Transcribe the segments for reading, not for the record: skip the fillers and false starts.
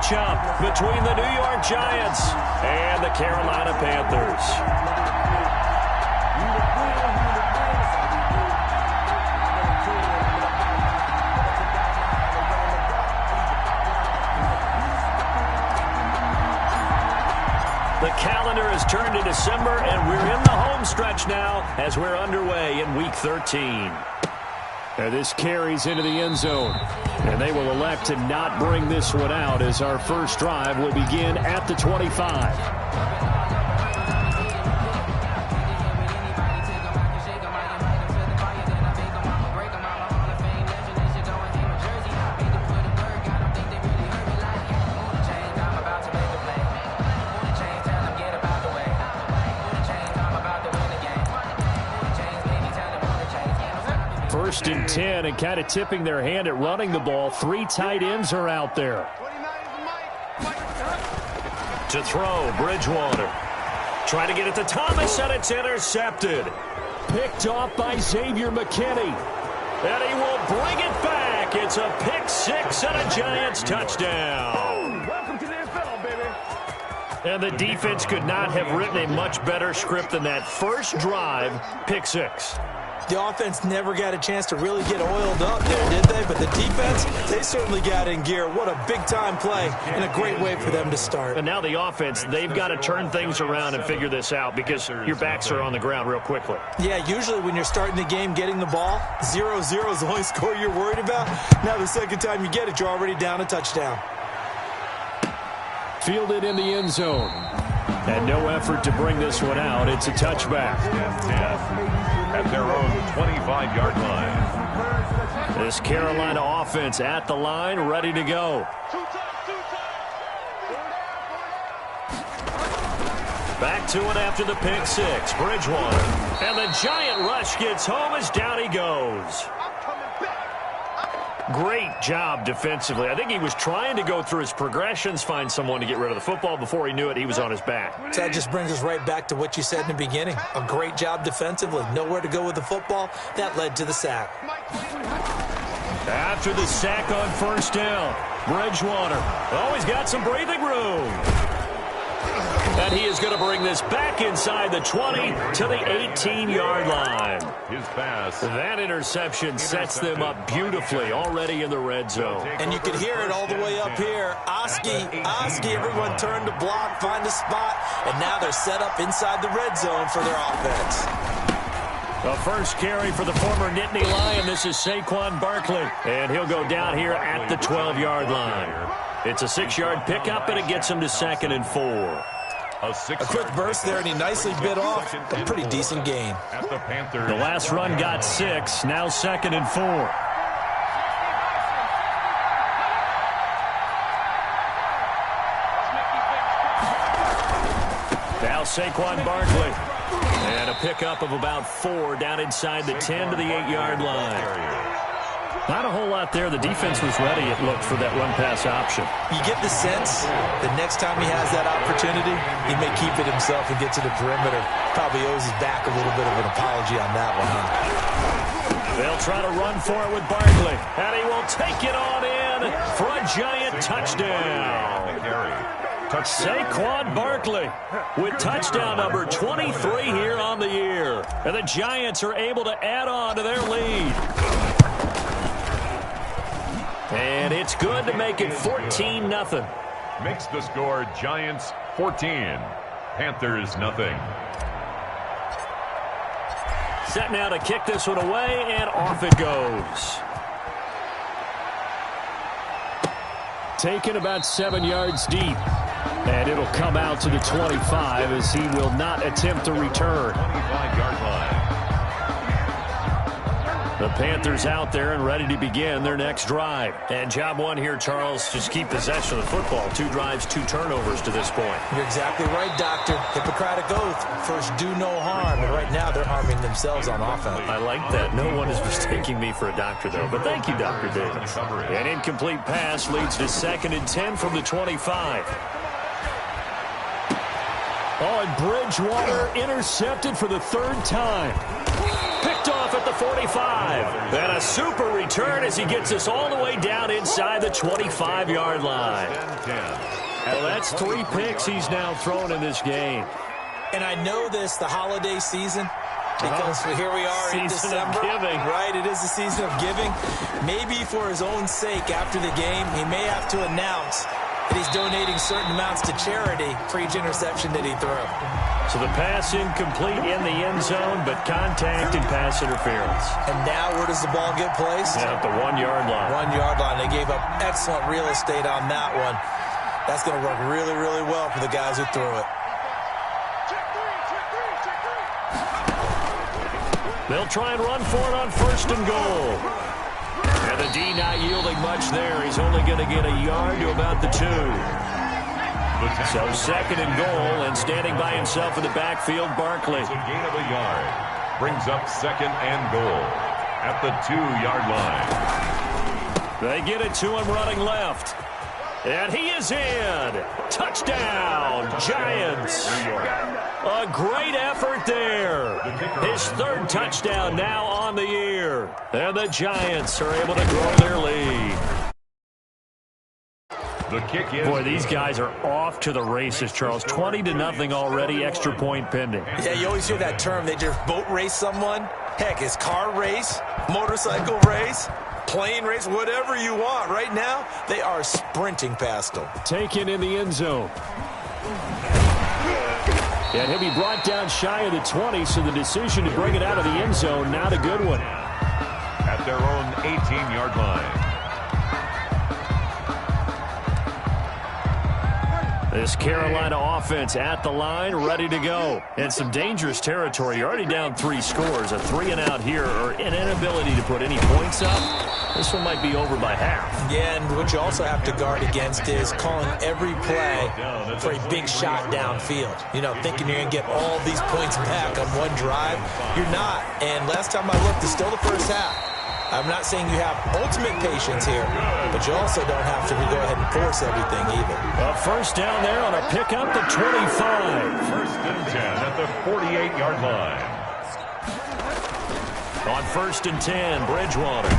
matchup between the New York Giants and the Carolina Panthers. The calendar has turned to December, and we're in the home stretch now as we're underway in Week 13. And this carries into the end zone. And they will elect to not bring this one out as our first drive will begin at the 25. First and 10, and kind of tipping their hand at running the ball. 3 tight ends are out there. To throw, Bridgewater. Trying to get it to Thomas, and it's intercepted. Picked off by Xavier McKinney. And he will bring it back. It's a pick 6 and a Giants touchdown. Welcome to the NFL, baby. And the defense could not have written a much better script than that first drive, pick 6. The offense never got a chance to really get oiled up there, did they? But the defense, they certainly got in gear. What a big-time play and a great way for them to start. And now the offense, they've got to turn things around and figure this out because your backs are on the ground real quickly. Yeah, usually when you're starting the game getting the ball, 0-0 is the only score you're worried about. Now the second time you get it, you're already down a touchdown. Fielded in the end zone. And no effort to bring this one out. It's a touchback. At their own 25-yard line. This Carolina offense at the line, ready to go. Back to it after the pick 6. Bridgewater. And the giant rush gets home as down he goes. Great job defensively. I think he was trying to go through his progressions, find someone to get rid of the football. Before he knew it, he was on his back. So that just brings us right back to what you said in the beginning. A great job defensively. Nowhere to go with the football. That led to the sack. After the sack on first down, Bridgewater. Oh, he's got some breathing room. And he is going to bring this back inside the 20 to the 18-yard line. His pass. That interception sets them up beautifully already in the red zone. And you could hear it all the way up here. Oski, everyone turned to block, find a spot, and now they're set up inside the red zone for their offense. The first carry for the former Nittany Lion. This is Saquon Barkley. And he'll go down here at the 12-yard line. It's a 6-yard pickup, and it gets him to 2nd and 4. A quick burst there, and he nicely bit off a pretty decent gain. At the Panthers. The last run got 6, now 2nd and 4. Now Saquon Barkley. And a pickup of about 4 down inside the 10 to the 8-yard line. Not a whole lot there. The defense was ready, it looked, for that run-pass option. You get the sense the next time he has that opportunity, he may keep it himself and get to the perimeter. Probably owes his back a little bit of an apology on that one, huh? They'll try to run for it with Barkley. And he will take it on in for a giant touchdown. Saquon Barkley with touchdown number 23 here on the year. And the Giants are able to add on to their lead. And it's good to make it 14-0. Makes the score Giants 14, Panthers nothing. Set now to kick this one away, and off it goes. Taken about 7 yards deep. And it'll come out to the 25 as he will not attempt to return. 25-yard line. The Panthers out there and ready to begin their next drive. And job one here, Charles, just keep possession of the football. 2 drives, 2 turnovers to this point. You're exactly right, Doctor. Hippocratic oath. First, do no harm. And right now, they're harming themselves on offense. I like that. No one is mistaking me for a doctor, though. But thank you, Dr. Davis. An incomplete pass leads to 2nd and 10 from the 25. Oh, and Bridgewater intercepted for the 3rd time. Picked off off at the 45. And a super return as he gets us all the way down inside the 25-yard line. Well, that's 3 picks he's now thrown in this game. And I know this, the holiday season, because here we are in December. Giving. Right, it is the season of giving. Maybe for his own sake after the game, he may have to announce that he's donating certain amounts to charity for each interception that he threw. So the pass incomplete in the end zone, but contact and pass interference. And now where does the ball get placed? At the 1-yard line. 1-yard line. They gave up excellent real estate on that one. That's going to work really, really well for the guys who threw it. They'll try and run for it on 1st and goal. And the D not yielding much there. He's only going to get a yard to about the 2. So 2nd and goal, and standing by himself in the backfield, Barkley. It's a gain of a yard. Brings up 2nd and goal at the 2-yard line. They get it to him running left. And he is in. Touchdown, Giants. A great effort there. His 3rd touchdown now on the year. And the Giants are able to grow their lead. The kick is. Boy, these guys are off to the races, Charles. 20-0 already, extra point pending. Yeah, you always hear that term. They just boat race someone. Heck, it's car race, motorcycle race, plane race, whatever you want. Right now, they are sprinting past them. Taken in the end zone. And he'll be brought down shy of the 20, so the decision to bring it out of the end zone, not a good one. At their own 18-yard line. This Carolina offense at the line, ready to go. And some dangerous territory. You're already down 3 scores. A 3-and-out here, or an inability to put any points up. This one might be over by half. Yeah, and what you also have to guard against is calling every play for a big shot downfield. You know, thinking you're going to get all these points back on one drive. You're not. And last time I looked, it's still the first half. I'm not saying you have ultimate patience here, but you also don't have to go ahead and force everything either. A 1st down there on a pickup to 25. 1st and 10 at the 48-yard line. On 1st and 10, Bridgewater.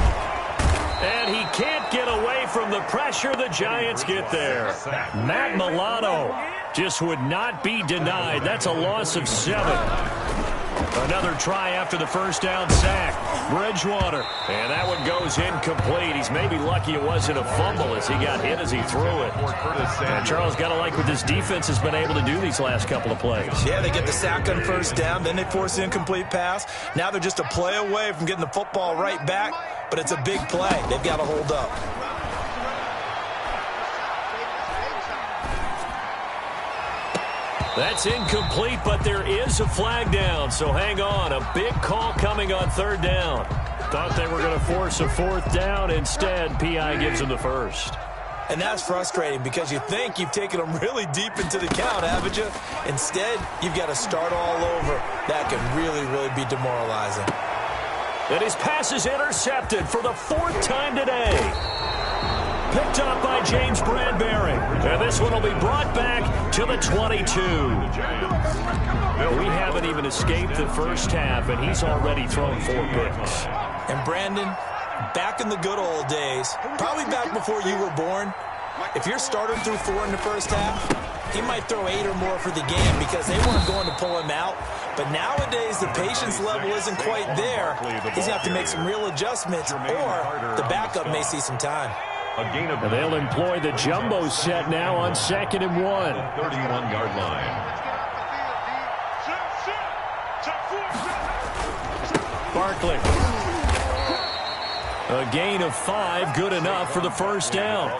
And he can't get away from the pressure. The Giants get there. Matt Milano just would not be denied. That's a loss of 7. Another try after the 1st down sack. Bridgewater. And that one goes incomplete. He's maybe lucky it wasn't a fumble as he got hit as he threw it. And Charles, got to like what this defense has been able to do these last couple of plays. Yeah, they get the sack on 1st down, then they force an incomplete pass. Now they're just a play away from getting the football right back, but it's a big play. They've got to hold up. That's incomplete, but there is a flag down, so hang on. A big call coming on 3rd down. Thought they were going to force a 4th down. Instead, P.I. gives them the 1st. And that's frustrating because you think you've taken them really deep into the count, haven't you? Instead, you've got to start all over. That can really, really be demoralizing. And his pass is intercepted for the 4th time today. Picked up by James Bradbury. And this one will be brought back to the 22. We haven't even escaped the first half, and he's already thrown 4 picks. And Brandon, back in the good old days, probably back before you were born, if your starter threw 4 in the first half, he might throw 8 or more for the game because they weren't going to pull him out. But nowadays, the patience level isn't quite there. He's going to have to make some real adjustments, or the backup may see some time. And they'll employ the jumbo set now on 2nd and 1. 31-yard line. Barkley. A gain of 5, good enough for the 1st down.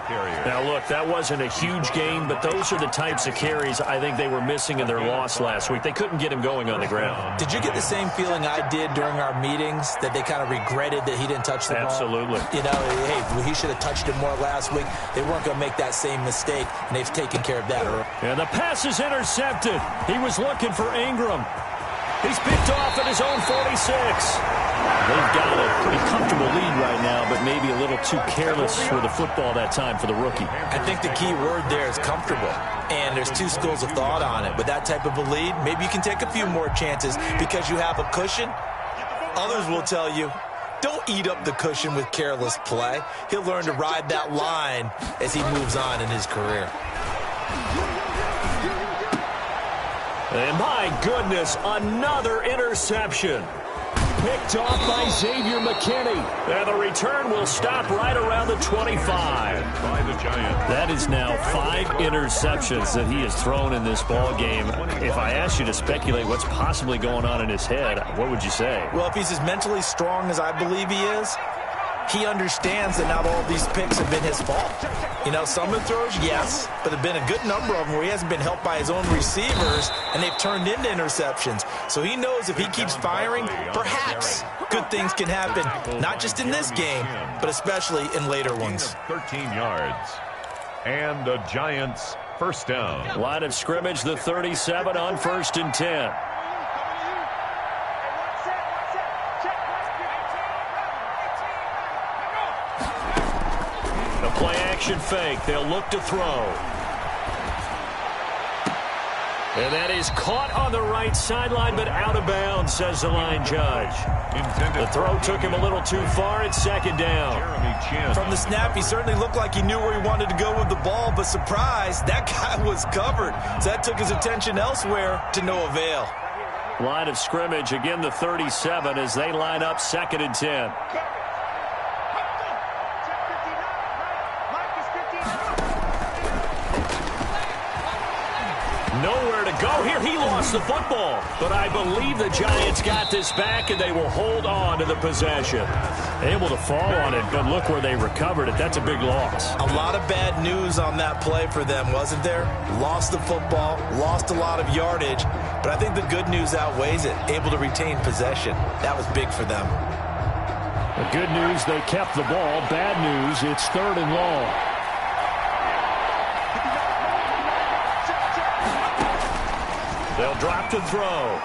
Now, look, that wasn't a huge gain, but those are the types of carries I think they were missing in their loss last week. They couldn't get him going on the ground. Did you get the same feeling I did during our meetings, that they kind of regretted that he didn't touch the ball? Absolutely. You know, hey, he should have touched it more last week. They weren't going to make that same mistake, and they've taken care of that. And the pass is intercepted. He was looking for Ingram. He's picked off at his own 46. They've got a pretty comfortable lead right now, but maybe a little too careless with the football that time for the rookie. I think the key word there is comfortable. And there's 2 schools of thought on it. With that type of a lead, maybe you can take a few more chances because you have a cushion. Others will tell you, don't eat up the cushion with careless play. He'll learn to ride that line as he moves on in his career. And my goodness, another interception. Picked off by Xavier McKinney. And the return will stop right around the 25. By the Giants. That is now 5 interceptions that he has thrown in this ball game. If I asked you to speculate what's possibly going on in his head, what would you say? Well, if he's as mentally strong as I believe he is, he understands that not all these picks have been his fault. You know, some of the throws, yes, but there have been a good number of them where he hasn't been helped by his own receivers, and they've turned into interceptions. So he knows if he keeps firing, perhaps good things can happen, not just in this game, but especially in later ones. 13 yards. And the Giants first down. Line of scrimmage, the 37 on 1st and 10. Play-action fake. They'll look to throw. And that is caught on the right sideline, but out of bounds, says the line judge. The throw took him a little too far. It's 2nd down. From the snap, he certainly looked like he knew where he wanted to go with the ball, but surprise, that guy was covered. So that took his attention elsewhere to no avail. Line of scrimmage, again the 37 as they line up 2nd and 10. Nowhere to go here. He lost the football. But I believe the Giants got this back, and they will hold on to the possession. Able to fall on it, but look where they recovered it. That's a big loss. A lot of bad news on that play for them, wasn't there? Lost the football, lost a lot of yardage, but I think the good news outweighs it. Able to retain possession. That was big for them. The good news, they kept the ball. Bad news, it's 3rd and long. They'll drop to throw.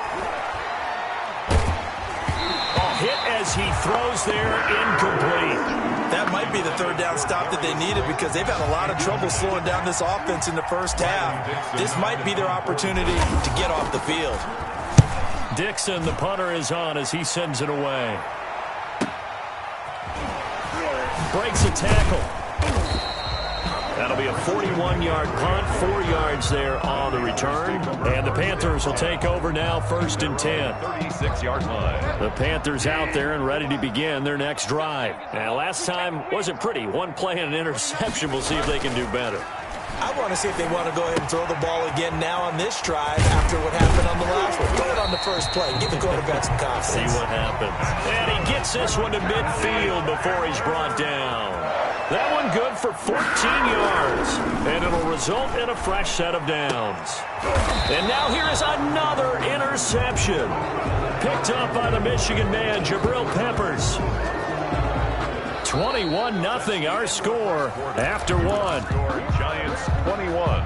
Hit as he throws there, incomplete. That might be the 3rd down stop that they needed because they've had a lot of trouble slowing down this offense in the first half. This might be their opportunity to get off the field. Dixon, the punter, is on as he sends it away. Breaks a tackle. That'll be a 41-yard punt, 4 yards there on the return. And the Panthers will take over now, 1st and 10. 36-yard line. The Panthers out there and ready to begin their next drive. Now, last time wasn't pretty. 1 play and an interception. We'll see if they can do better. I want to see if they want to go ahead and throw the ball again now on this drive after what happened on the last one. Throw it on the first play. Give the quarterback some confidence. See what happens. And he gets this one to midfield before he's brought down. That one good for 14 yards. And it'll result in a fresh set of downs. And now here is another interception. Picked up by the Michigan man, Jabril Peppers. 21-0 our score after 1. Giants 21.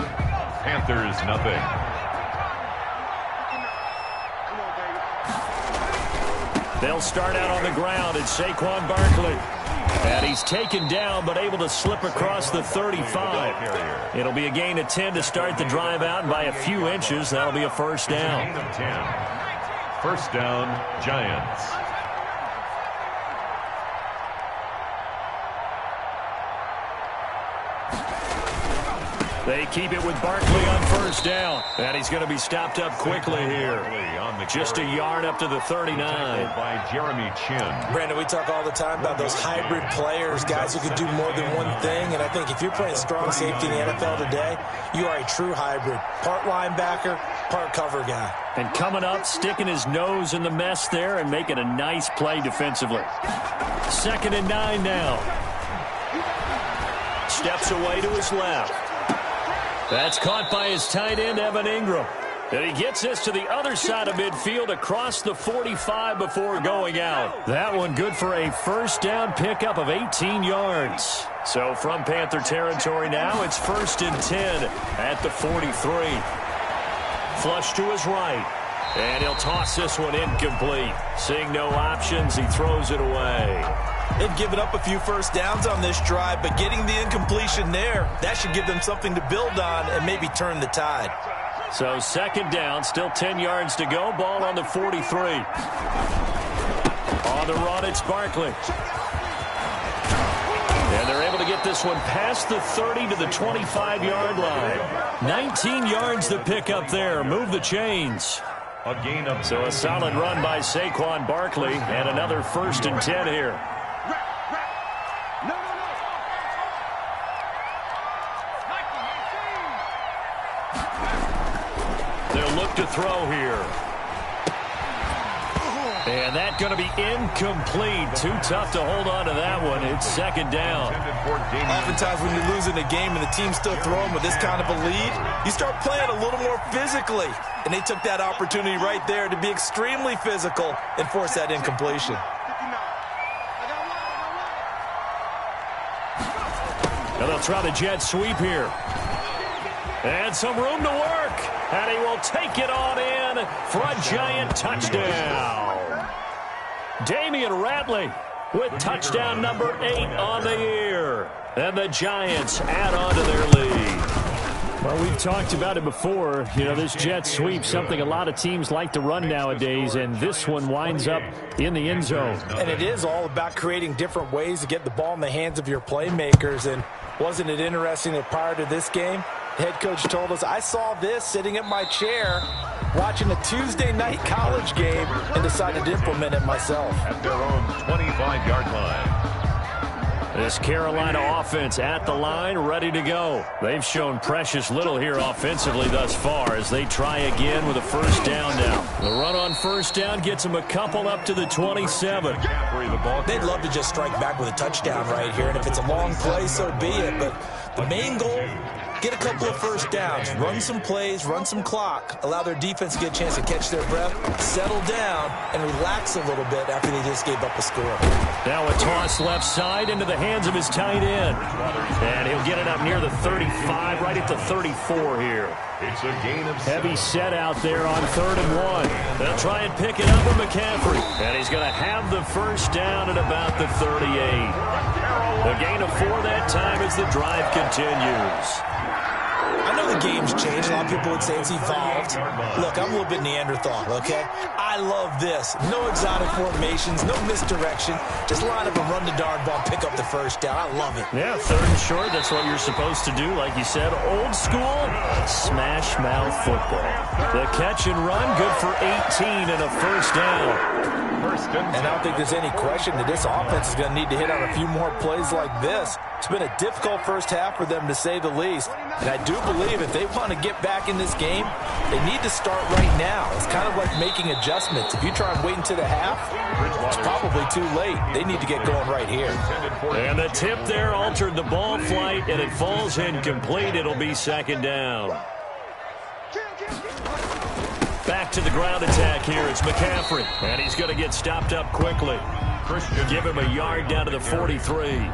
Panthers nothing. They'll start out on the ground. It's Saquon Barkley. And he's taken down, but able to slip across the 35. It'll be a gain of 10 to start the drive out, and by a few inches, that'll be a first down. Gain of 10. First down, Giants. They keep it with Barkley on first down. And he's going to be stopped up quickly here. Just a yard up to the 39. By Jeremy Chin. Brandon, we talk all the time about those hybrid players, guys who can do more than one thing. And I think if you're playing strong safety in the NFL today, you are a true hybrid. Part linebacker, part cover guy. And coming up, sticking his nose in the mess there and making a nice play defensively. 2nd and 9 now. Steps away to his left. That's caught by his tight end, Evan Ingram. And he gets this to the other side of midfield across the 45 before going out. That one good for a first down pickup of 18 yards. So from Panther territory now, it's 1st and 10 at the 43. Flush to his right. And he'll toss this one incomplete. Seeing no options, he throws it away. They've given up a few first downs on this drive, but getting the incompletion there, that should give them something to build on and maybe turn the tide. So 2nd down, still 10 yards to go. Ball on the 43. On the run, it's Barkley. And they're able to get this one past the 30 to the 25-yard line. 19 yards to pick up there. Move the chains. So a solid run by Saquon Barkley and another 1st and 10 here. They'll look to throw here. And that's going to be incomplete. Too tough to hold on to that one. It's 2nd down. Oftentimes when you're losing a game and the team's still throwing with this kind of a lead, you start playing a little more physically. And they took that opportunity right there to be extremely physical and force that incompletion. Now they'll try the jet sweep here. And some room to work. And he will take it on in for a Giant touchdown. Damian Ratley with touchdown number 8 on the year. And the Giants add on to their lead. Well, we've talked about it before. You know, this jet sweep, something a lot of teams like to run nowadays, and this one winds up in the end zone. And it is all about creating different ways to get the ball in the hands of your playmakers. And wasn't it interesting that prior to this game, the head coach told us, I saw this sitting in my chair watching a Tuesday night college game and decided to implement it myself. At their own 25-yard line. This Carolina offense at the line, ready to go. They've shown precious little here offensively thus far as they try again with a 1st down now. The run on 1st down gets them a couple up to the 27. They'd love to just strike back with a touchdown right here, and if it's a long play, so be it. But the main goal, get a couple of 1st downs, run some plays, run some clock, allow their defense to get a chance to catch their breath, settle down, and relax a little bit after they just gave up a score. Now a toss left side into the hands of his tight end. And he'll get it up near the 35, right at the 34 here. It's a gain of 7. Heavy set out there on 3rd and 1. They'll try and pick it up with McCaffrey. And he's going to have the 1st down at about the 38. A gain of 4 that time as the drive continues. I know the game's changed. A lot of people would say it's evolved. Look, I'm a little bit Neanderthal, okay? I love this. No exotic formations, no misdirection. Just line up and run the darn ball, pick up the 1st down. I love it. Yeah, 3rd and short, that's what you're supposed to do. Like you said, old school, smash mouth football. The catch and run, good for 18 and a 1st down. And I don't think there's any question that this offense is going to need to hit on a few more plays like this. It's been a difficult 1st half for them, to say the least. And I do believe if they want to get back in this game, they need to start right now. It's kind of like making adjustments. If you try and wait until the half, it's probably too late. They need to get going right here. And the tip there altered the ball flight, and it falls incomplete. It'll be 2nd down. Back to the ground attack here. It's McCaffrey. And he's going to get stopped up quickly. Give him a yard down to the 43.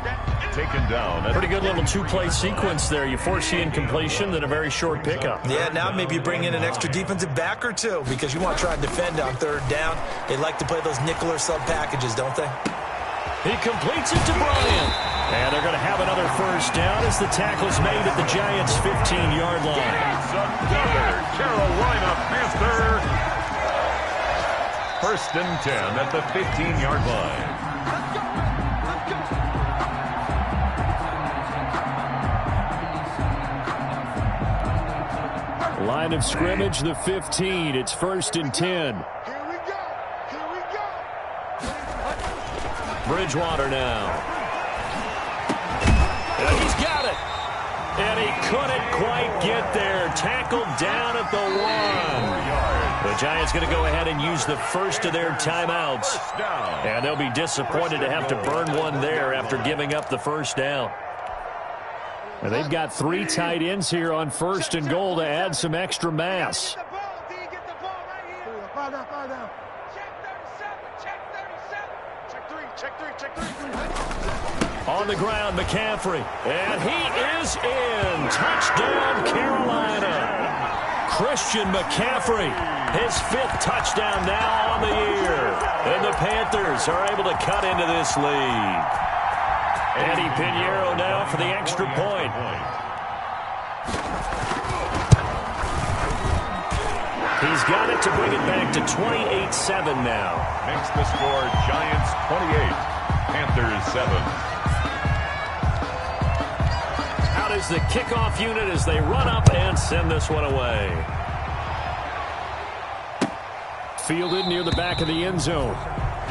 Taken down. Pretty good little 2-play sequence there. You force the incompletion, then a very short pickup. Yeah, now maybe you bring in an extra defensive back or two because you want to try and defend on 3rd down. They like to play those nickel or sub packages, don't they? He completes it to Bryant. And they're going to have another 1st down as the tackle's made at the Giants' 15-yard line. Carolina Panther. 1st and 10 at the 15-yard line. Line of scrimmage, the 15. It's 1st and 10. Bridgewater now. And he's got it. And he couldn't quite get there. Tackled down at the 1. The Giants going to go ahead and use the 1st of their timeouts. And they'll be disappointed to have to burn one there after giving up the 1st down. And they've got 3 tight ends here on 1st and goal to add some extra mass. On the ground, McCaffrey. And he is in. Touchdown, Carolina. Christian McCaffrey, his 5th touchdown now on the year. And the Panthers are able to cut into this lead. Eddie Pinheiro now for the extra point. He He's got it to bring it back to 28-7 now. Makes the score Giants 28, Panthers 7. Out is the kickoff unit as they run up and send this one away. Fielded near the back of the end zone.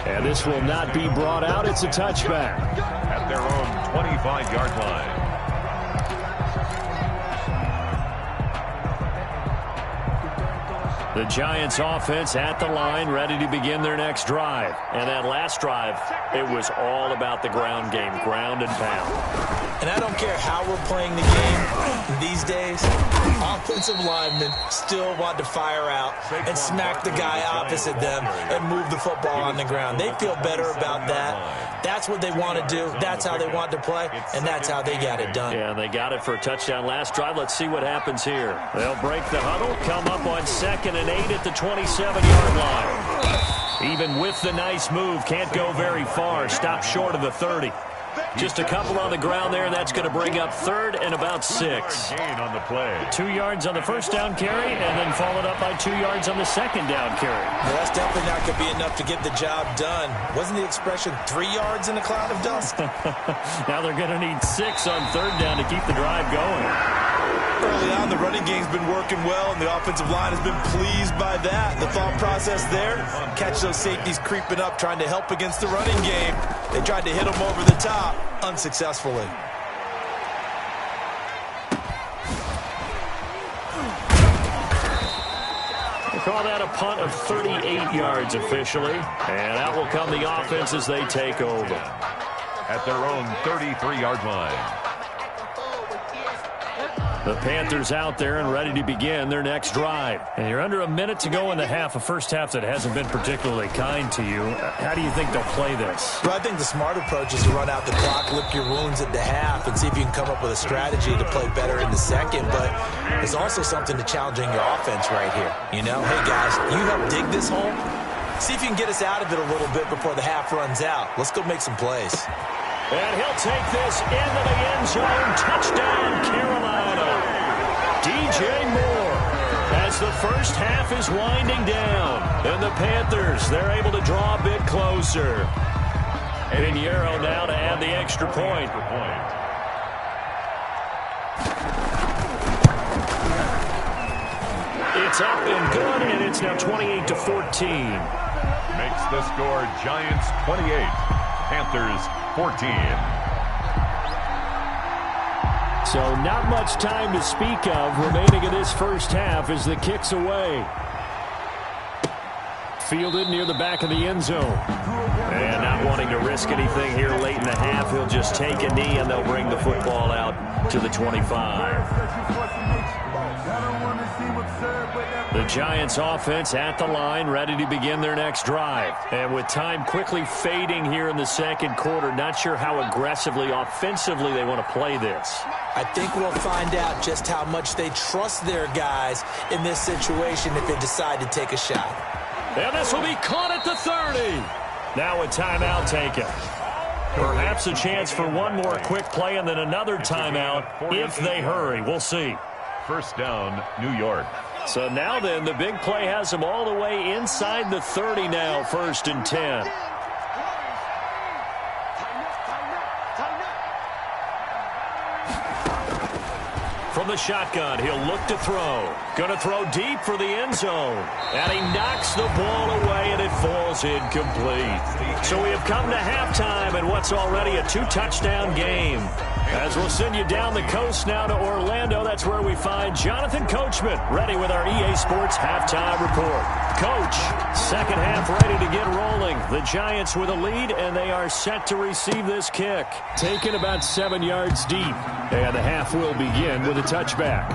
And this will not be brought out. It's a touchback. At their own 25-yard line. The Giants offense at the line, ready to begin their next drive. And that last drive, it was all about the ground game, ground and pound. And I don't care how we're playing the game these days, offensive linemen still want to fire out and smack the guy opposite them and move the football on the ground. They feel better about that. That's what they want to do. That's how they want to play, and that's how they got it done. Yeah, they got it for a touchdown last drive. Let's see what happens here. They'll break the huddle, come up on 2nd and 8 at the 27-yard line. Even with the nice move, can't go very far. Stop short of the 30. Just a couple on the ground there, and that's going to bring up 3rd and about 6. Gain on the play. 2 yards on the first down carry, and then followed up by 2 yards on the second down carry. Well, that's definitely not going to be enough to get the job done. Wasn't the expression 3 yards in a cloud of dust? Now they're going to need 6 on 3rd down to keep the drive going. Early on, the running game's been working well, and the offensive line has been pleased by that. The thought process there, catch those safeties creeping up, trying to help against the running game. They tried to hit them over the top, unsuccessfully. We'll call that a punt of 38 yards officially, and out will come the offense as they take over. At their own 33-yard line. The Panthers out there and ready to begin their next drive. And you're under a minute to go in the half, a first half that hasn't been particularly kind to you. How do you think they'll play this? Well, I think the smart approach is to run out the clock, lick your wounds at the half, and see if you can come up with a strategy to play better in the second. But there's also something to challenging your offense right here. You know, hey, guys, you help dig this hole. See if you can get us out of it a little bit before the half runs out. Let's go make some plays. And he'll take this into the end zone. Touchdown, Carolina. DJ Moore, as the first half is winding down. And the Panthers, they're able to draw a bit closer. Pinheiro now to add the extra point. It's up and good, and it's now 28-14. Makes the score Giants 28, Panthers 14. So not much time to speak of remaining in this first half as the kick's away. Fielded near the back of the end zone. And not wanting to risk anything here late in the half, he'll just take a knee and they'll bring the football out to the 25. The Giants offense at the line, ready to begin their next drive. And with time quickly fading here in the second quarter, not sure how aggressively, offensively they want to play this. I think we'll find out just how much they trust their guys in this situation if they decide to take a shot. And this will be caught at the 30. Now a timeout taken. Perhaps a chance for one more quick play and then another timeout if they hurry. We'll see. First down, New York. So now then, the big play has them all the way inside the 30 now, 1st and 10. From the shotgun, he'll look to throw. Going to throw deep for the end zone. And he knocks the ball away, and it falls incomplete. So we have come to halftime in what's already a 2-touchdown game. As we'll send you down the coast now to Orlando, that's where we find Jonathan Coachman, ready with our EA Sports Halftime Report. Coach, second half ready to get rolling. The Giants with a lead, and they are set to receive this kick. Taken about 7 yards deep, and the half will begin with a touchback.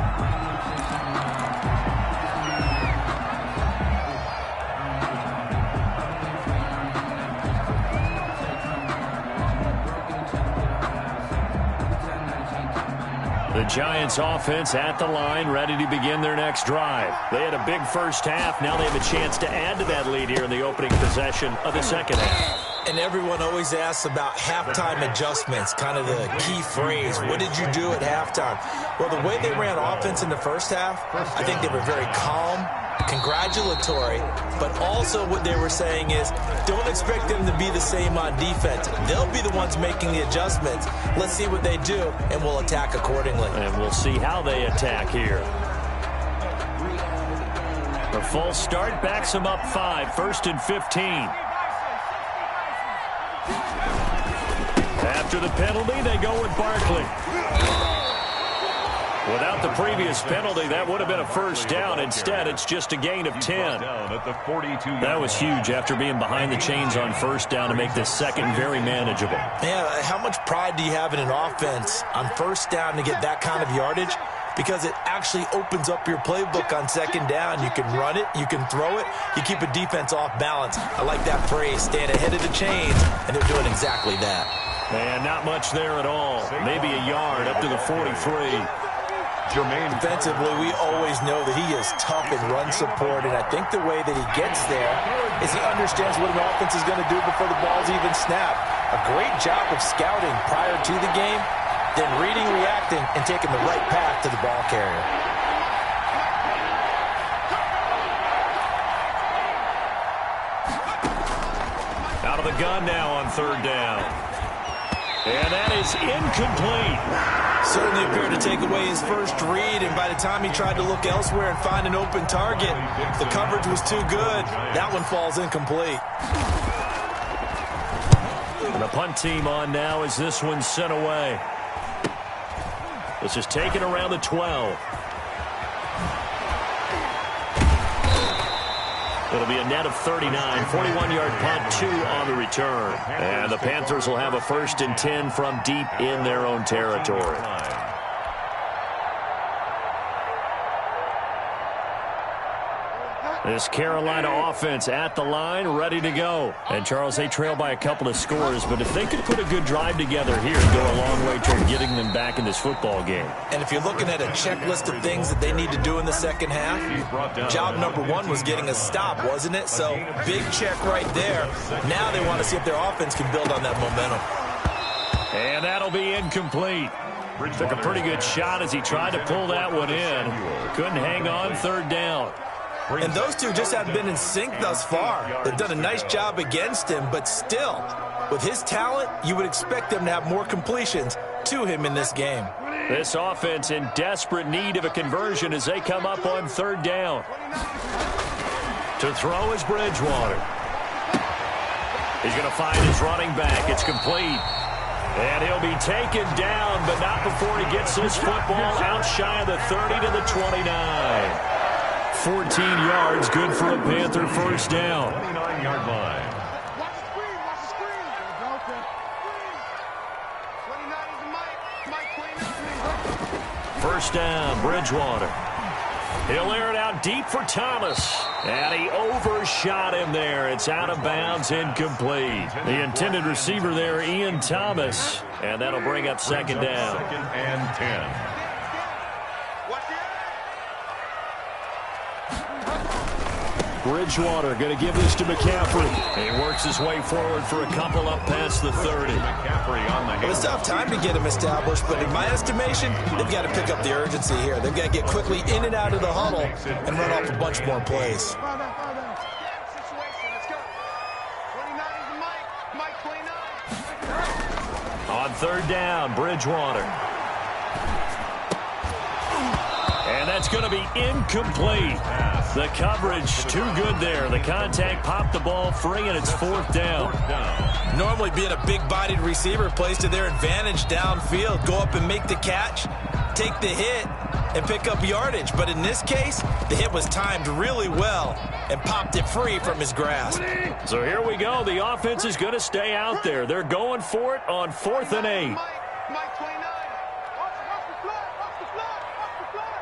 The Giants offense at the line, ready to begin their next drive. They had a big first half. Now they have a chance to add to that lead here in the opening possession of the second half. And everyone always asks about halftime adjustments, kind of the key phrase. What did you do at halftime? Well, the way they ran offense in the first half, I think they were very calm, congratulatory, but also what they were saying is don't expect them to be the same on defense. They'll be the ones making the adjustments. Let's see what they do, and we'll attack accordingly. And we'll see how they attack here. The false start backs them up 5, 1st and 15. After the penalty, they go with Barkley. Without the previous penalty, that would have been a first down. Instead, it's just a gain of 10. That was huge after being behind the chains on first down to make this second very manageable. Yeah, how much pride do you have in an offense on first down to get that kind of yardage? Because it actually opens up your playbook on second down. You can run it, you can throw it, you keep a defense off balance. I like that phrase, staying ahead of the chains, and they're doing exactly that. And not much there at all. Maybe a yard up to the 43. Defensively, we always know that he is tough in run support, and I think the way that he gets there is he understands what an offense is going to do before the ball's even snapped. A great job of scouting prior to the game, then reading, reacting, and taking the right path to the ball carrier. Out of the gun now on third down. And that is incomplete. Certainly appeared to take away his first read, and by the time he tried to look elsewhere and find an open target, the coverage was too good. That one falls incomplete. And the punt team on now as this one's sent away. This is taken around the 12. It'll be a net of 39, 41-yard punt, 2 on the return. And the Panthers will have a 1st and 10 from deep in their own territory. This Carolina offense at the line, ready to go. And, Charles, they trail by a couple of scores, but if they could put a good drive together here, go a long way toward getting them back in this football game. And if you're looking at a checklist of things that they need to do in the second half, job number 1 was getting a stop, wasn't it? So, big check right there. Now they want to see if their offense can build on that momentum. And that'll be incomplete. Took a pretty good shot as he tried to pull that one in. Couldn't hang on, third down. And those two just haven't been in sync thus far. They've done a nice job against him, but still, with his talent, you would expect them to have more completions to him in this game. This offense in desperate need of a conversion as they come up on third down. To throw is Bridgewater. He's going to find his running back. It's complete. And he'll be taken down, but not before he gets this football out shy of the 30 to the 29. 14 yards, good for a Panther first down. 29-yard line. Watch the screen, watch the screen. 29 is the Mike 29. First down, Bridgewater. He'll air it out deep for Thomas. And he overshot him there. It's out of bounds, incomplete. The intended receiver there, Ian Thomas. And that'll bring up second down. 2nd and 10. Bridgewater going to give this to McCaffrey. He works his way forward for a couple up past the 30. McCaffrey on the Well, it's tough time to get him established, but in my estimation, they've got to pick up the urgency here. They've got to get quickly in and out of the huddle and run off a bunch more plays. Situation, let's go. 29 is the Mike 29. On third down, Bridgewater. And that's going to be incomplete. The coverage too good there. The contact popped the ball free, and it's fourth down. Normally being a big-bodied receiver plays to their advantage downfield. Go up and make the catch, take the hit, and pick up yardage. But in this case, the hit was timed really well and popped it free from his grasp. So here we go. The offense is going to stay out there. They're going for it on 4th and 8. Mike 29. Watch the flag, watch the flag, watch the flag.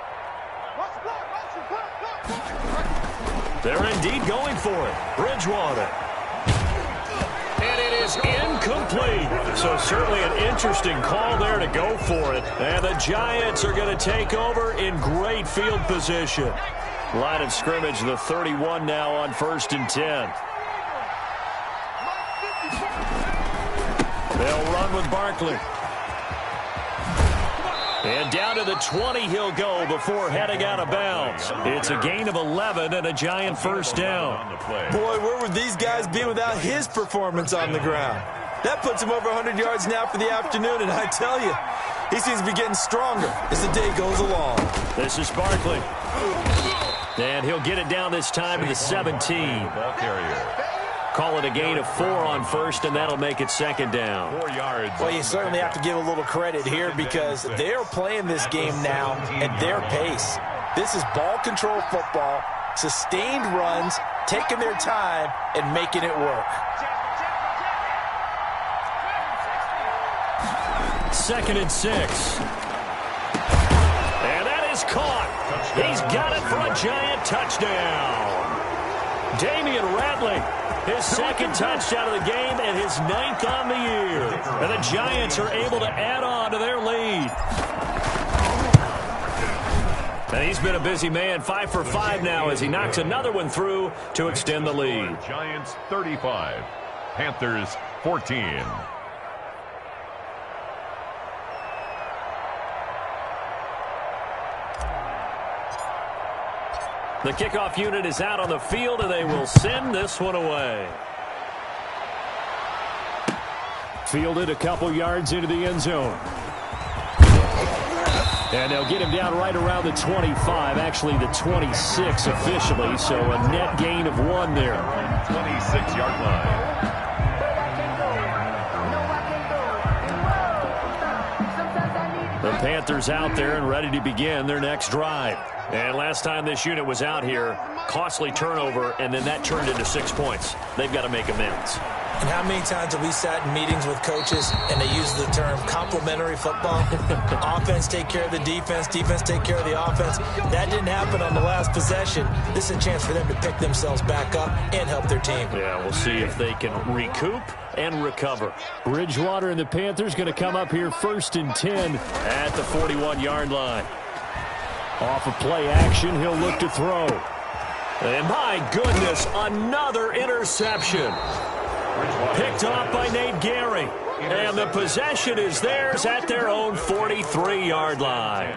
Watch the flag, watch the flag. They're indeed going for it. Bridgewater. And it is incomplete. So certainly an interesting call there to go for it. And the Giants are going to take over in great field position. Line of scrimmage, the 31 now on 1st and 10. They'll run with Barkley. And down to the 20 he'll go before heading out of bounds. It's a gain of 11 and a Giant first down. Boy, where would these guys be without his performance on the ground? That puts him over 100 yards now for the afternoon, and I tell you, he seems to be getting stronger as the day goes along. This is Barkley. And he'll get it down this time to the 17. Ball carrier. Call it a gain of 4 on first, and that'll make it second down. 4 yards. Well, you certainly have to give a little credit here because they're playing this game now at their pace. This is ball control football, sustained runs, taking their time, and making it work. Second and 6. And that is caught. He's got it for a Giant touchdown. Damian Ratley, his second touchdown of the game and his 9th on the year. And the Giants are able to add on to their lead. And he's been a busy man, 5 for 5 now as he knocks another one through to extend the lead. Giants 35, Panthers 14. The kickoff unit is out on the field, and they will send this one away. Fielded a couple yards into the end zone. And they'll get him down right around the 25, actually the 26 officially, so a net gain of 1 there. 26-yard line. The Panthers out there and ready to begin their next drive. And last time this unit was out here, costly turnover, and then that turned into 6 points. They've got to make amends. And how many times have we sat in meetings with coaches and they use the term complementary football? Offense take care of the defense, defense take care of the offense. That didn't happen on the last possession. This is a chance for them to pick themselves back up and help their team. Yeah, we'll see if they can recoup and recover. Bridgewater and the Panthers going to come up here 1st and 10 at the 41-yard line. Off of play action, he'll look to throw. And my goodness, another interception. Picked off by Nate Gary. And the possession is theirs at their own 43-yard line.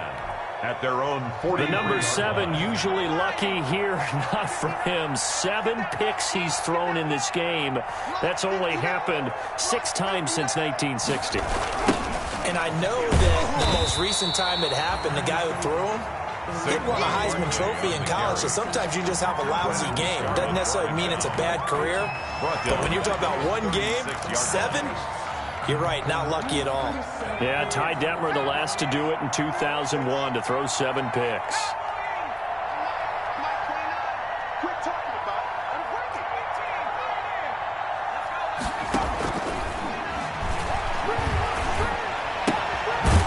At their own 40. The number 7 usually lucky here, not for him. 7 picks he's thrown in this game. That's only happened 6 times since 1960. And I know that the most recent time it happened, the guy who threw him, he won a Heisman Trophy in college, so sometimes you just have a lousy game. Doesn't necessarily mean it's a bad career, but when you're talking about 1 game, 7, you're right, not lucky at all. Yeah, Ty Detmer, the last to do it in 2001, to throw 7 picks.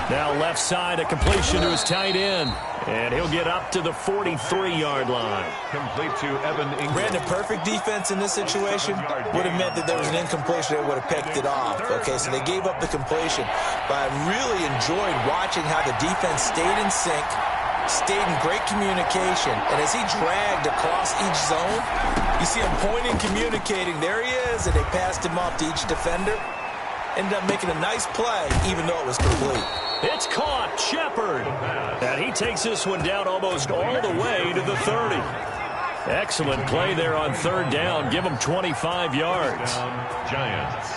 Now left side, a completion to his tight end. And he'll get up to the 43-yard line. Complete to Evan Ingram. Brandon, perfect defense in this situation would have meant that there was an incompletion that would have picked it off. Okay, so they gave up the completion. But I really enjoyed watching how the defense stayed in sync, stayed in great communication. And as he dragged across each zone, you see him pointing, communicating. There he is, and they passed him off to each defender. Ended up making a nice play, even though it was complete. It's caught, Shepard. And he takes this one down almost all the way to the 30. Excellent play there on 3rd down. Give him 25 yards. Giants.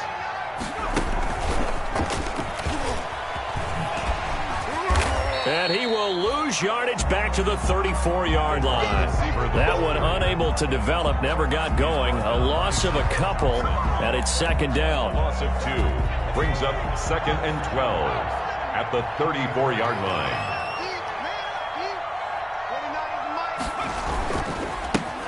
And he will lose yardage back to the 34-yard line. That one unable to develop, never got going. A loss of a couple, and it's 2nd down. Loss of 2 brings up 2nd and 12 at the 34-yard line.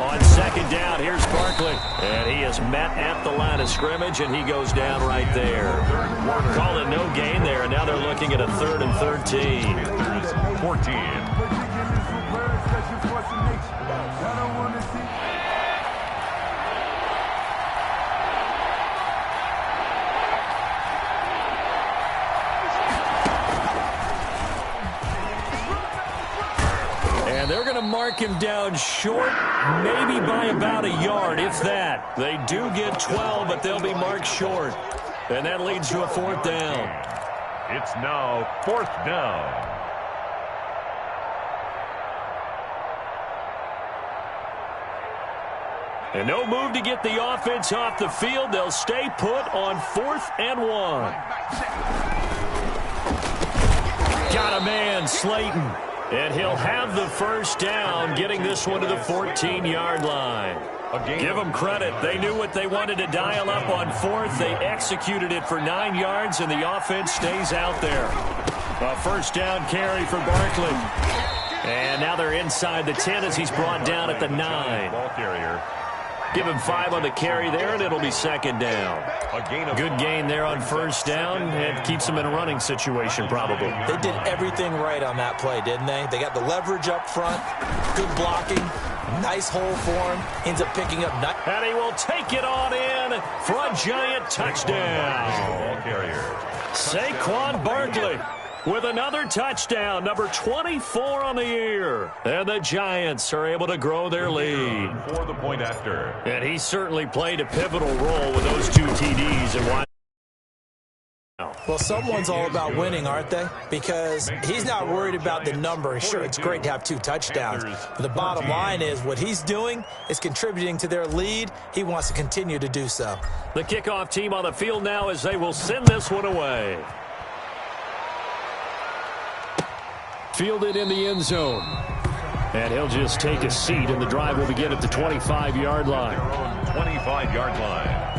On 2nd down, here's Barkley. And he is met at the line of scrimmage, and he goes down right there. Call it no gain there, and now they're looking at a 3rd and 13. 14. And they're going to mark him down short, maybe by about a yard, if that. They do get 12, but they'll be marked short. And that leads to a 4th down. It's now 4th down. And no move to get the offense off the field. They'll stay put on 4th and 1. Got a man, Slayton. And he'll have the 1st down, getting this one to the 14-yard line. Give them credit. They knew what they wanted to dial up on 4th. They executed it for 9 yards, and the offense stays out there. A 1st down carry for Barkley. And now they're inside the 10 as he's brought down at the 9. Ball carrier. Give him 5 on the carry there, and it'll be 2nd down. Good gain there on 1st down, and keeps them in a running situation probably. They did everything right on that play, didn't they? They got the leverage up front, good blocking, nice hole for him, ends up picking up. And he will take it on in for a giant touchdown. Ball carrier. Saquon Barkley with another touchdown, number 24 on the year. And the Giants are able to grow their lead. For the point after. And he certainly played a pivotal role with those 2 TDs. And why? Well, someone's all about winning, aren't they? Because he's not worried about the number. Sure, it's great to have 2 touchdowns. But the bottom line is what he's doing is contributing to their lead. He wants to continue to do so. The kickoff team on the field now as they will send this one away. Fielded in the end zone. And he'll just take a seat, and the drive will begin at the 25-yard line. 25-yard line.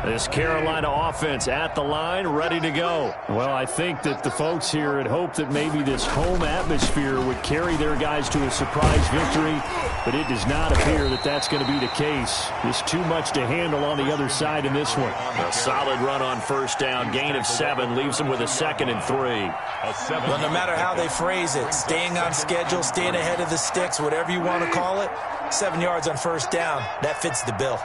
This Carolina offense at the line, ready to go. Well, I think that the folks here had hoped that maybe this home atmosphere would carry their guys to a surprise victory, but it does not appear that that's going to be the case. There's too much to handle on the other side in this one. A solid run on 1st down, gain of 7, leaves them with a 2nd and 3. Well, no matter how they phrase it, staying on schedule, staying ahead of the sticks, whatever you want to call it, 7 yards on 1st down, that fits the bill.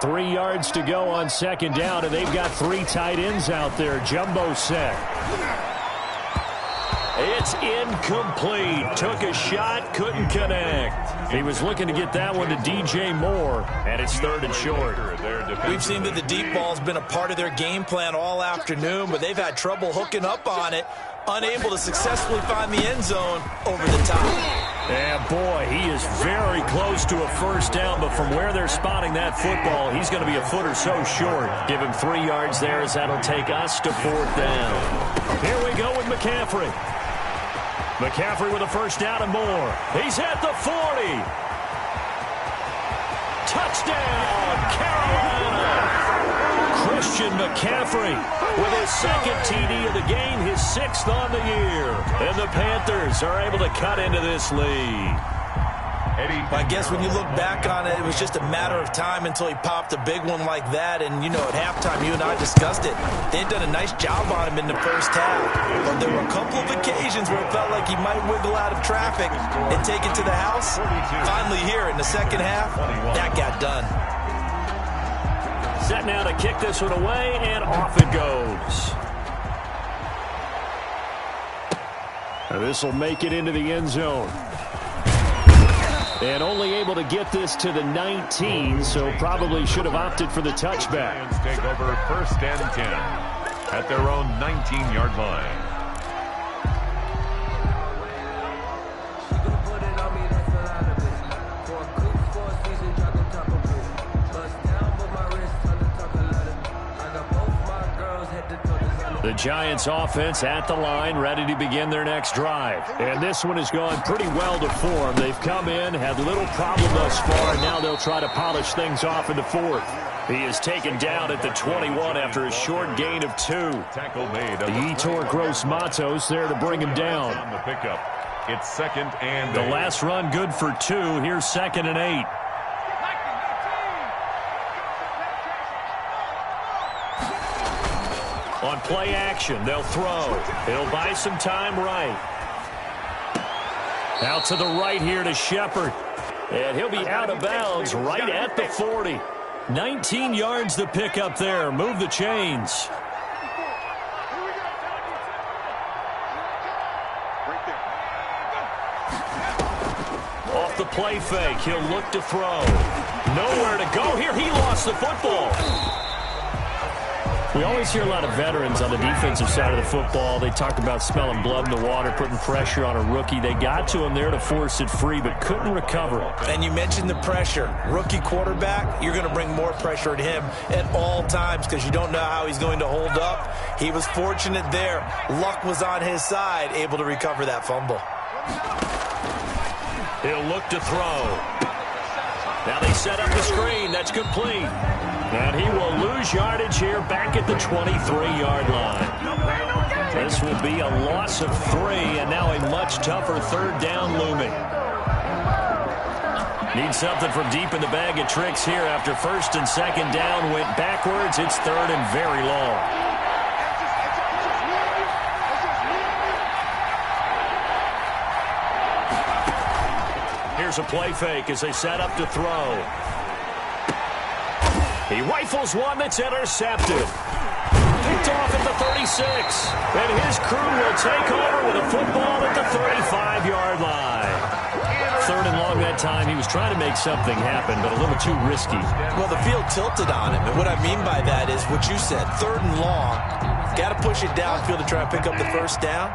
3 yards to go on 2nd down, and they've got 3 tight ends out there. Jumbo set. It's incomplete. Took a shot, couldn't connect. He was looking to get that one to DJ Moore, and it's 3rd and short. We've seen that the deep ball's been a part of their game plan all afternoon, but they've had trouble hooking up on it, unable to successfully find the end zone over the top. Yeah, boy, he is very close to a 1st down, but from where they're spotting that football, he's going to be a foot or so short. Give him 3 yards there as that'll take us to 4th down. Here we go with McCaffrey. McCaffrey with a 1st down and more. He's at the 40. Touchdown, Carolina! Christian McCaffrey with his 2nd TD of the game, his 6th on the year. And the Panthers are able to cut into this lead. I guess when you look back on it, it was just a matter of time until he popped a big one like that. And, you know, at halftime, you and I discussed it. They had done a nice job on him in the 1st half. But there were a couple of occasions where it felt like he might wiggle out of traffic and take it to the house. Finally here in the 2nd half, that got done. Set now to kick this one away, and off it goes. This will make it into the end zone. And only able to get this to the 19, so probably should have opted for the touchback. Lions take over 1st and 10 at their own 19-yard line. The Giants offense at the line, ready to begin their next drive. And this one has gone pretty well to form. They've come in, had little problem thus far, and now they'll try to polish things off in the 4th. He is taken down at the 21 after a short gain of 2. Tackle made. The Yetur Gross-Matos there to bring him down. On the pickup. It's 2nd and 8. The last run good for 2. Here's 2nd and 8. On play action, they'll throw. He'll buy some time right. Out to the right here to Shepard. And he'll be out of bounds right at the 40. 19 yards to pick up there. Move the chains. Off the play fake, he'll look to throw. Nowhere to go here. He lost the football. We always hear a lot of veterans on the defensive side of the football. They talk about smelling blood in the water, putting pressure on a rookie. They got to him there to force it free, but couldn't recover. And you mentioned the pressure. Rookie quarterback, you're going to bring more pressure at him at all times because you don't know how he's going to hold up. He was fortunate there. Luck was on his side, able to recover that fumble. He'll look to throw. Now they set up the screen. That's complete. And he will lose yardage here back at the 23-yard line. This will be a loss of 3, and now a much tougher third down looming. Need something from deep in the bag of tricks here after first and second down went backwards. It's third and very long. Here's a play fake as they set up to throw. He rifles one that's intercepted. Picked off at the 36. And his crew will take over with a football at the 35-yard line. Third and long that time. He was trying to make something happen, but a little too risky. Well, the field tilted on him. And what I mean by that is what you said. Third and long. Got to push it downfield to try and pick up the first down.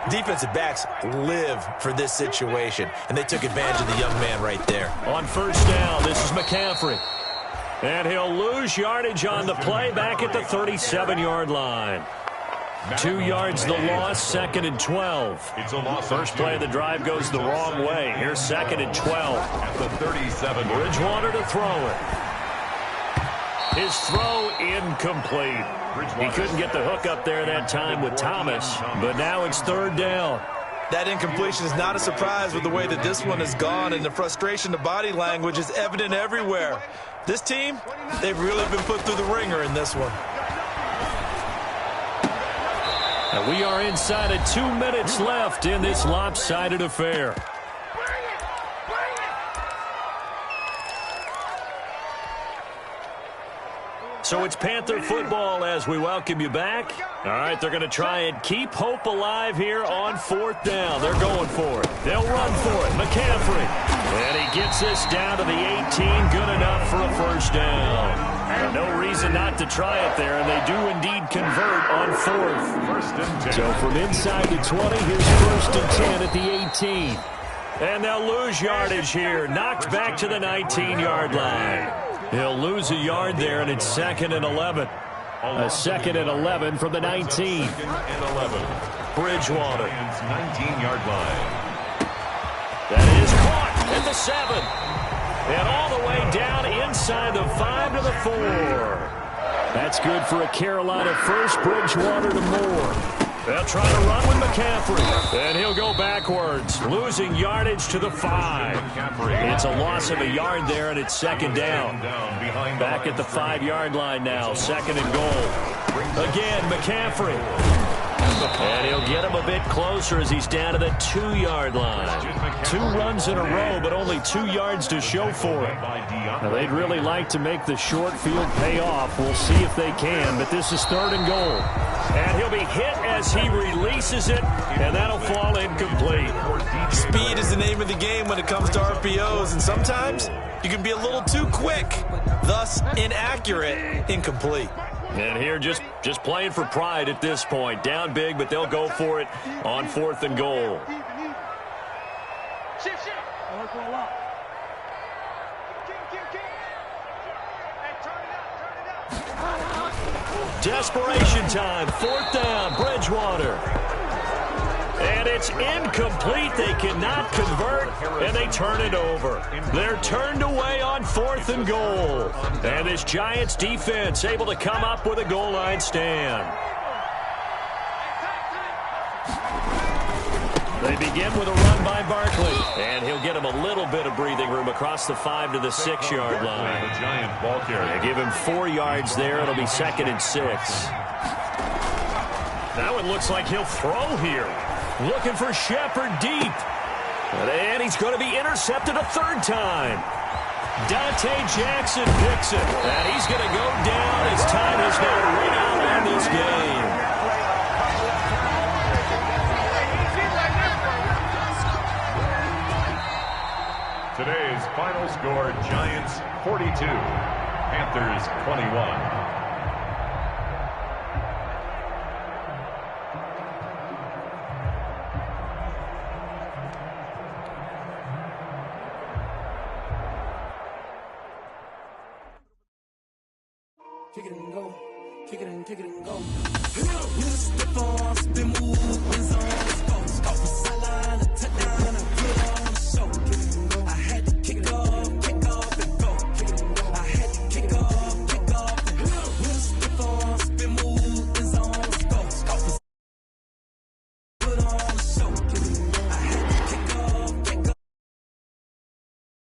Defensive backs live for this situation, and they took advantage of the young man right there. On first down, this is McCaffrey. And he'll lose yardage on the play back at the 37-yard line. 2 yards the loss, second and 12. First play of the drive goes the wrong way. Here's second and 12. At the 37. Bridgewater to throw it. His throw incomplete. He couldn't get the hook up there that time with Thomas, but now it's third down. That incompletion is not a surprise with the way that this one has gone, and the frustration, the body language is evident everywhere. This team, they've really been put through the ringer in this one. And we are inside of 2 minutes left in this lopsided affair. So it's Panther football as we welcome you back. All right, they're going to try and keep hope alive here on fourth down. They're going for it. They'll run for it. McCaffrey. And he gets this down to the 18. Good enough for a first down. And no reason not to try it there, and they do indeed convert on fourth. First and 10. So from inside the 20, here's first and 10 at the 18. And they'll lose yardage here. Knocked back to the 19-yard line. He'll lose a yard there, and it's second and 11. A second and 11 from the 19. Second and 11. Bridgewater. 19-yard line. That is caught at the 7. And all the way down inside the 5 to the 4. That's good for a Carolina first. Bridgewater to Moore. They'll try to run with McCaffrey. And he'll go backwards, losing yardage to the 5. It's a loss of a yard there, and it's second down. Back at the 5-yard line now, second and goal. Again, McCaffrey. And he'll get him a bit closer as he's down to the 2-yard line. 2 runs in a row, but only 2 yards to show for it. Now, they'd really like to make the short field pay off. We'll see if they can, but this is third and goal. And he'll be hit as he releases it, and that'll fall incomplete. Speed is the name of the game when it comes to RPOs, and sometimes you can be a little too quick, thus inaccurate, incomplete. And here just playing for pride at this point. Down big, but they'll go for it on fourth and goal. Shift. Hey, turn it out. Desperation time. Fourth down, Bridgewater. And it's incomplete. They cannot convert, and they turn it over. They're turned away on fourth and goal. And this Giants defense able to come up with a goal line stand. They begin with a run by Barkley. And he'll get him a little bit of breathing room across the 5 to the 6-yard line. The Giant ball carrier. They give him 4 yards there. It'll be second and 6. That one looks like he'll throw here. Looking for Shepard deep. And he's going to be intercepted a third time. Dante Jackson picks it. And he's going to go down as time has now run out on this game. final score, Giants 42, Panthers 21. Kick it and go, kick it and go. Step on, spin move, zone, let's go. Go for sideline, a touchdown, a good on the show. Kick it and go. I had to kick off and go. Kick it and go. I had to kick off and go. Step on, spin move, zone, let's go. Go for good on the